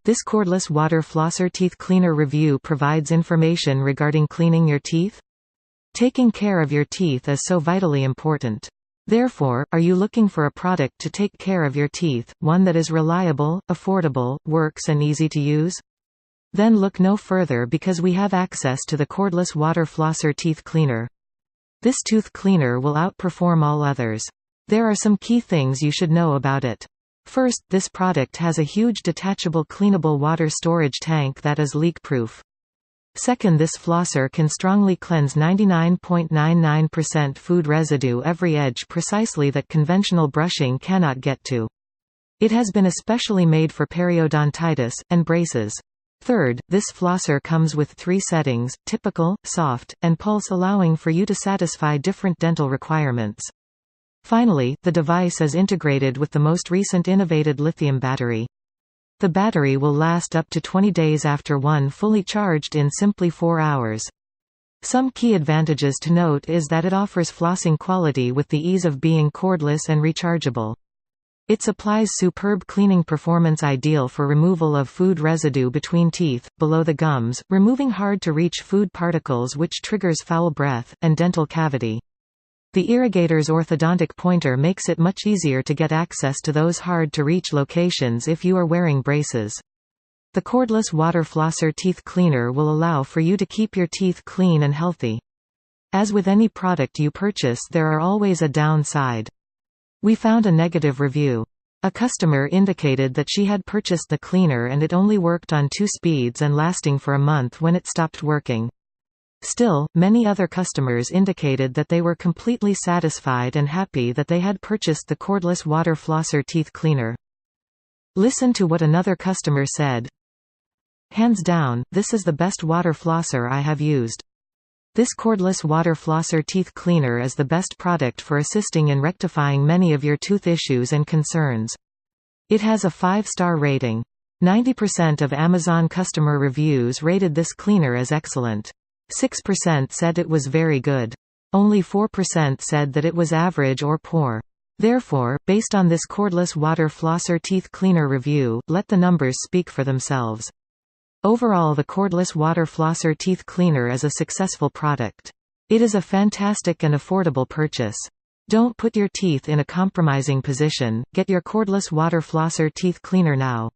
This cordless water flosser teeth cleaner review provides information regarding cleaning your teeth. Taking care of your teeth is so vitally important. Therefore, are you looking for a product to take care of your teeth, one that is reliable, affordable, works and easy to use? Then look no further, because we have access to the cordless water flosser teeth cleaner. This tooth cleaner will outperform all others. There are some key things you should know about it. First, this product has a huge detachable cleanable water storage tank that is leak-proof. Second, this flosser can strongly cleanse 99.99% food residue every edge precisely that conventional brushing cannot get to. It has been especially made for periodontitis, and braces. Third, this flosser comes with 3 settings: typical, soft, and pulse, allowing for you to satisfy different dental requirements. Finally, the device is integrated with the most recent innovated lithium battery. The battery will last up to 20 days after one fully charged in simply 4 hours. Some key advantages to note is that it offers flossing quality with the ease of being cordless and rechargeable. It supplies superb cleaning performance, ideal for removal of food residue between teeth, below the gums, removing hard-to-reach food particles which triggers foul breath, and dental cavity. The irrigator's orthodontic pointer makes it much easier to get access to those hard-to-reach locations if you are wearing braces. The cordless water flosser teeth cleaner will allow for you to keep your teeth clean and healthy. As with any product you purchase, there are always a downside. We found a negative review. A customer indicated that she had purchased the cleaner and it only worked on 2 speeds and lasting for a month when it stopped working. Still, many other customers indicated that they were completely satisfied and happy that they had purchased the cordless water flosser teeth cleaner. Listen to what another customer said. "Hands down, this is the best water flosser I have used. This cordless water flosser teeth cleaner is the best product for assisting in rectifying many of your tooth issues and concerns." It has a 5-star rating. 90% of Amazon customer reviews rated this cleaner as excellent. 6% said it was very good. Only 4% said that it was average or poor. Therefore, based on this cordless water flosser teeth cleaner review, let the numbers speak for themselves. Overall, the cordless water flosser teeth cleaner is a successful product. It is a fantastic and affordable purchase. Don't put your teeth in a compromising position. Get your cordless water flosser teeth cleaner now.